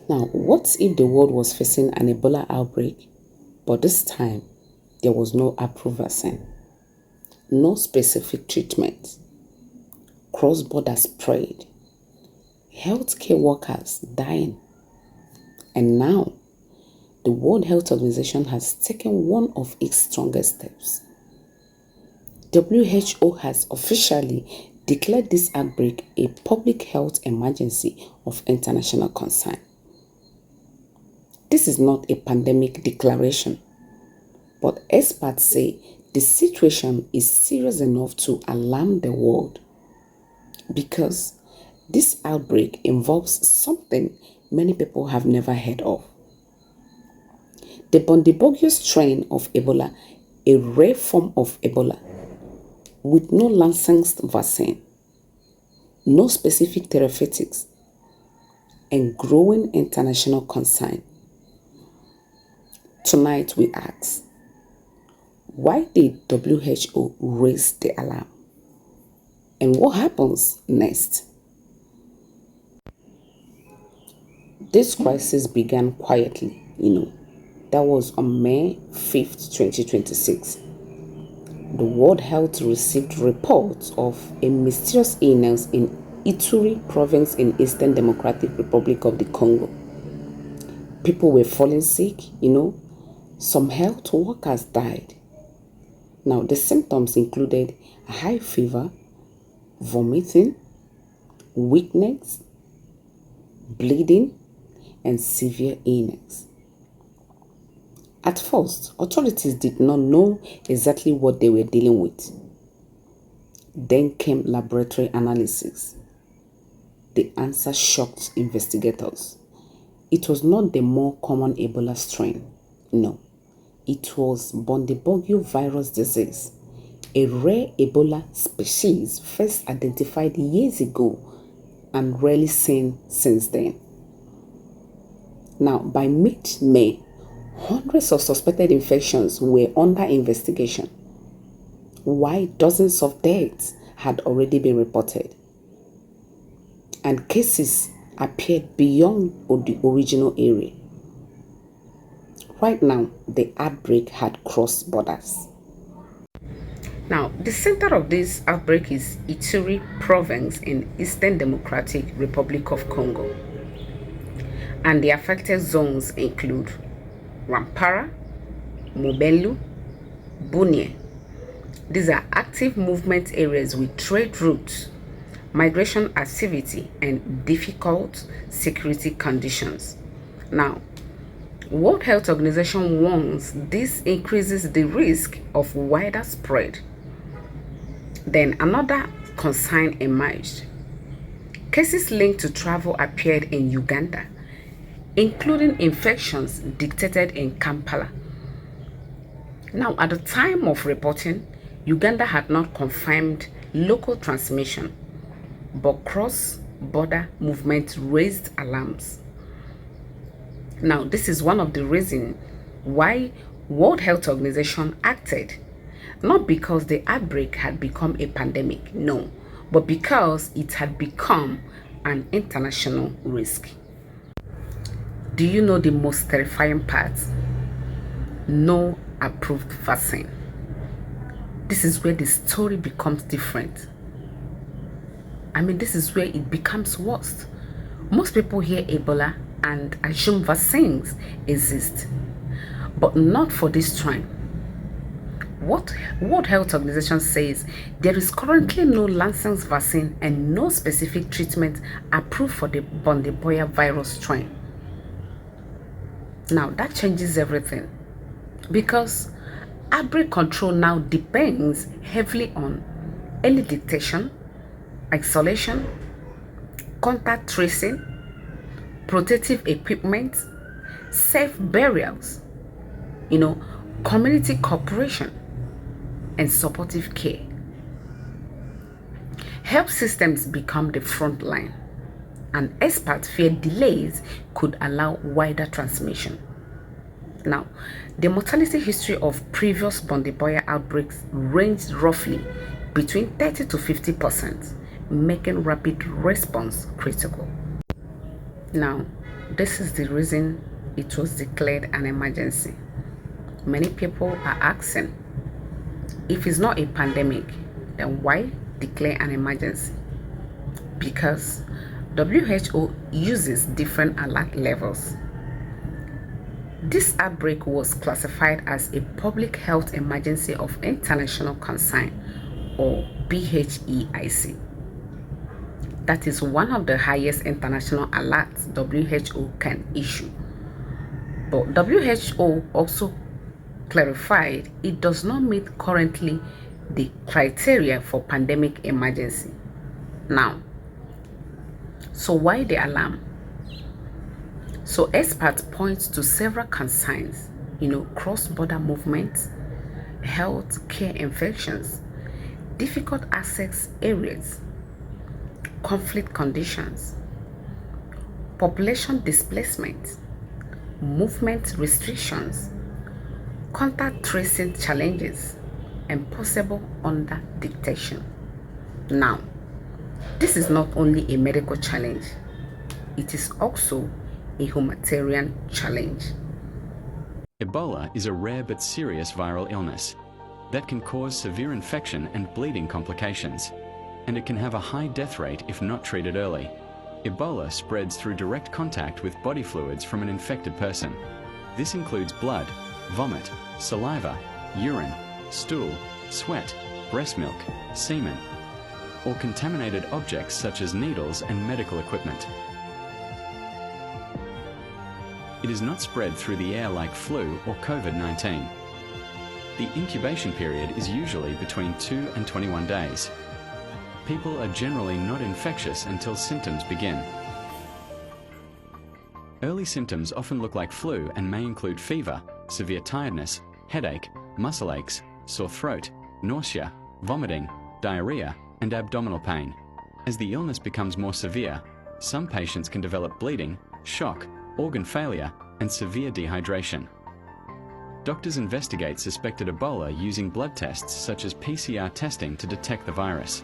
Now, what if the world was facing an Ebola outbreak, but this time there was no approved vaccine, no specific treatment, cross-border spread, healthcare workers dying, and now the World Health Organization has taken one of its strongest steps. WHO has officially declared this outbreak a public health emergency of international concern. This is not a pandemic declaration, but experts say the situation is serious enough to alarm the world because this outbreak involves something many people have never heard of. The Bundibugyo strain of Ebola, a rare form of Ebola, with no licensed vaccine, no specific therapeutics, and growing international concern. Tonight we ask, why did WHO raise the alarm? And what happens next? This crisis began quietly, That was on May 5th, 2026. The World Health received reports of a mysterious illness in Ituri province in Eastern Democratic Republic of the Congo. People were falling sick, Some health workers died. Now, the symptoms included high fever, vomiting, weakness, bleeding, and severe illness. At first, authorities did not know exactly what they were dealing with. Then came laboratory analysis. The answer shocked investigators. It was not the more common Ebola strain. No, it was Bundibugyo virus disease, a rare Ebola species first identified years ago and rarely seen since then. Now, by mid-May, hundreds of suspected infections were under investigation, while dozens of deaths had already been reported, and cases appeared beyond the original area. Right now, the outbreak had crossed borders. Now, the center of this outbreak is Ituri province in Eastern Democratic Republic of Congo, and the affected zones include Rampara, Mobelu, Bunia. These are active movement areas with trade routes, migration activity, and difficult security conditions. Now, World Health Organization warns this increases the risk of wider spread. Then another concern emerged. Cases linked to travel appeared in Uganda, including infections detected in Kampala. Now, at the time of reporting, Uganda had not confirmed local transmission, but cross-border movement raised alarms. Now, this is one of the reasons why World Health Organization acted, not because the outbreak had become a pandemic, no, but because it had become an international risk. Do you know the most terrifying part? No approved vaccine. This is where the story becomes different. This is where it becomes worse. Most people hear Ebola and assume vaccines exist, but not for this strain. What World Health Organization says, there is currently no licensed vaccine and no specific treatment approved for the Bundibugyo virus strain. Now, that changes everything because outbreak control now depends heavily on early detection, isolation, contact tracing, protective equipment, safe burials, community cooperation, and supportive care. Health systems become the front line, and experts fear delays could allow wider transmission. Now, the mortality history of previous Bundibugyo outbreaks ranged roughly between 30 to 50%, making rapid response critical. Now, this is the reason it was declared an emergency. Many people are asking, if it's not a pandemic, then why declare an emergency? Because WHO uses different alert levels. This outbreak was classified as a public health emergency of international concern, or PHEIC. That is one of the highest international alerts WHO can issue. But WHO also clarified it does not meet currently the criteria for pandemic emergency. Now, so why the alarm? So experts point to several concerns, cross-border movements, health care infections, difficult access areas, conflict conditions, population displacement, movement restrictions, contact tracing challenges, and possible underdetection. Now, this is not only a medical challenge, it is also a humanitarian challenge. Ebola is a rare but serious viral illness that can cause severe infection and bleeding complications, and it can have a high death rate if not treated early. Ebola spreads through direct contact with body fluids from an infected person. This includes blood, vomit, saliva, urine, stool, sweat, breast milk, semen, or contaminated objects such as needles and medical equipment. It is not spread through the air like flu or COVID-19. The incubation period is usually between 2 and 21 days. People are generally not infectious until symptoms begin. Early symptoms often look like flu and may include fever, severe tiredness, headache, muscle aches, sore throat, nausea, vomiting, diarrhea, and abdominal pain. As the illness becomes more severe, some patients can develop bleeding, shock, organ failure, and severe dehydration. Doctors investigate suspected Ebola using blood tests such as PCR testing to detect the virus.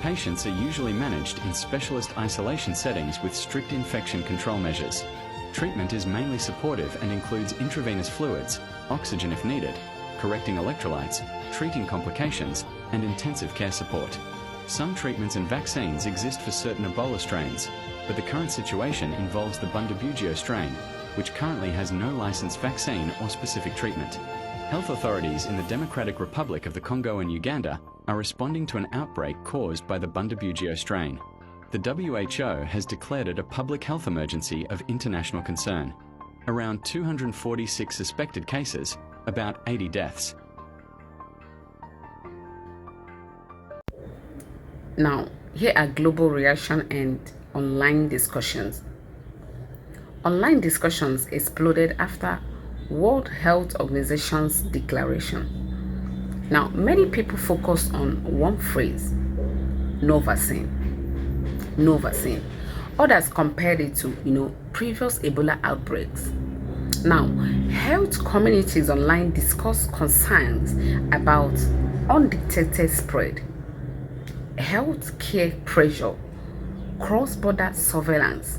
Patients are usually managed in specialist isolation settings with strict infection control measures. Treatment is mainly supportive and includes intravenous fluids, oxygen if needed, correcting electrolytes, treating complications, and intensive care support. Some treatments and vaccines exist for certain Ebola strains, but the current situation involves the Bundibugyo strain, which currently has no licensed vaccine or specific treatment. Health authorities in the Democratic Republic of the Congo and Uganda are responding to an outbreak caused by the Bundibugyo strain. The WHO has declared it a public health emergency of international concern. Around 246 suspected cases, about 80 deaths. Now, here are global reaction and online discussions. Online discussions exploded after World Health Organization's declaration. Now, many people focus on one phrase, no vaccine. No vaccine. Others compared it to, previous Ebola outbreaks. Now, health communities online discuss concerns about undetected spread, health care pressure, cross-border surveillance,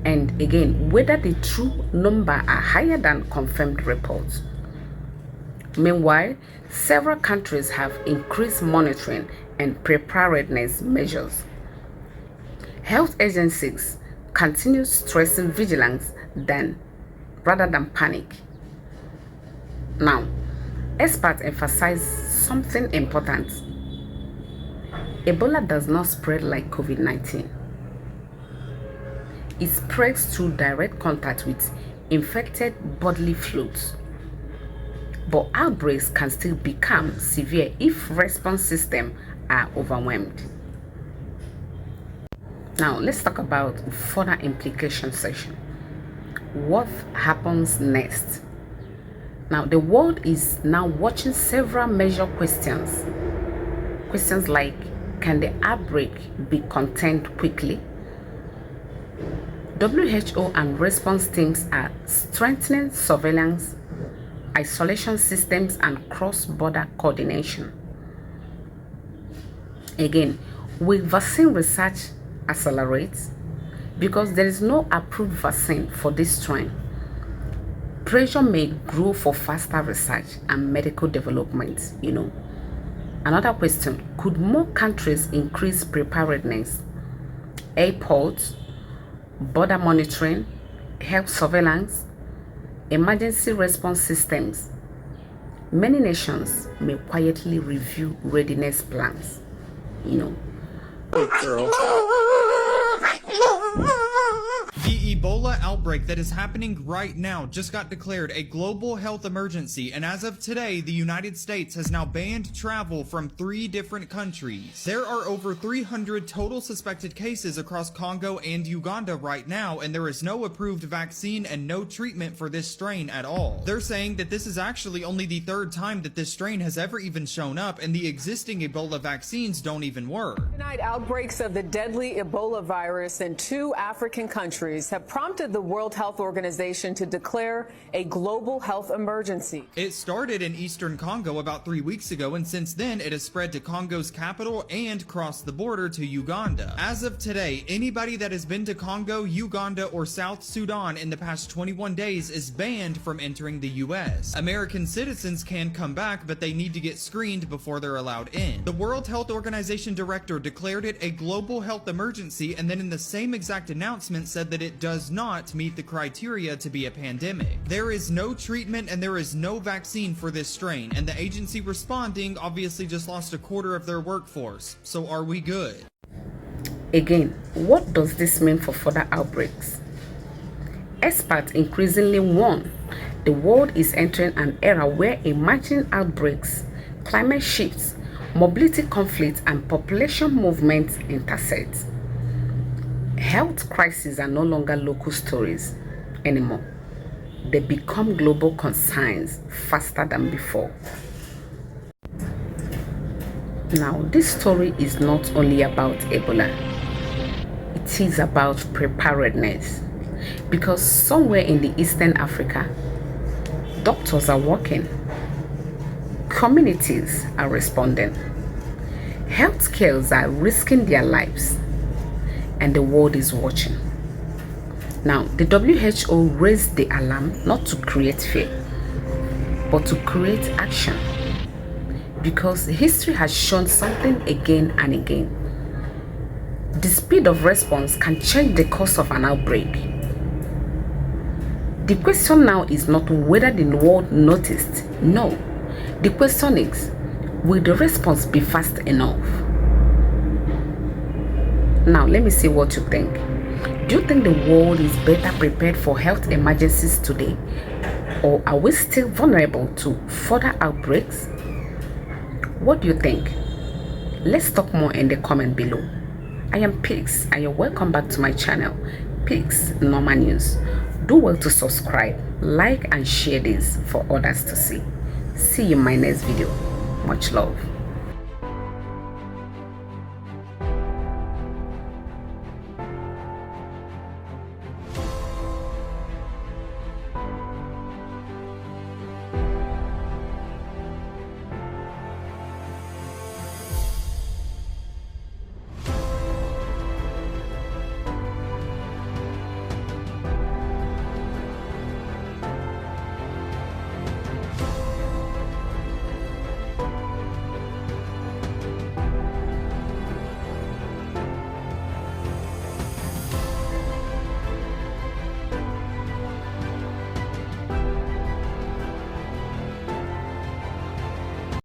and again, whether the true number are higher than confirmed reports. Meanwhile, several countries have increased monitoring and preparedness measures. Health agencies continue stressing vigilance rather than panic. Now, experts emphasize something important. Ebola does not spread like COVID-19. It spreads through direct contact with infected bodily fluids. But outbreaks can still become severe if response systems are overwhelmed. Now, let's talk about further implication section. What happens next? Now, the world is now watching several major questions. Questions like, can the outbreak be contained quickly? WHO and response teams are strengthening surveillance, isolation systems, and cross-border coordination. Again, will vaccine research accelerate? because there is no approved vaccine for this strain. Pressure may grow for faster research and medical development. Another question: could more countries increase preparedness, airports, border monitoring, health surveillance, emergency response systems? Many nations may quietly review readiness plans. Hey, girl. The Ebola outbreak that is happening right now just got declared a global health emergency, and as of today, the United States has now banned travel from 3 different countries. There are over 300 total suspected cases across Congo and Uganda right now, and there is no approved vaccine and no treatment for this strain at all. They're saying that this is actually only the 3rd time that this strain has ever even shown up, and the existing Ebola vaccines don't even work. Tonight, outbreaks of the deadly Ebola virus in 2 African countries have prompted the World Health Organization to declare a global health emergency. It started in eastern Congo about 3 weeks ago, and since then it has spread to Congo's capital and crossed the border to Uganda. As of today, anybody that has been to Congo, Uganda, or South Sudan in the past 21 days is banned from entering the U.S. American citizens can come back, but they need to get screened before they're allowed in. The World Health Organization director declared it a global health emergency, and then in the same exact announcement said that it does not meet the criteria to be a pandemic. There is no treatment and there is no vaccine for this strain, and the agency responding obviously just lost a quarter of their workforce. So are we good? Again, what does this mean for further outbreaks? Experts increasingly warn the world is entering an era where emerging outbreaks, climate shifts, mobility conflicts, and population movements intersect. Health crises are no longer local stories anymore. They become global concerns faster than before. Now, this story is not only about Ebola. It is about preparedness. Because somewhere in the Eastern Africa, doctors are working. Communities are responding. Healthcares are risking their lives. And the world is watching. Now, the WHO raised the alarm not to create fear, but to create action. Because history has shown something again and again. The speed of response can change the course of an outbreak. The question now is not whether the world noticed. No. The question is, will the response be fast enough? Now, let me see what you think. Do you think the world is better prepared for health emergencies today? Or are we still vulnerable to further outbreaks? What do you think? Let's talk more in the comment below. I am Pix and you're welcome back to my channel, Pix Normal News. Do well to subscribe, like and share this for others to see. See you in my next video. Much love.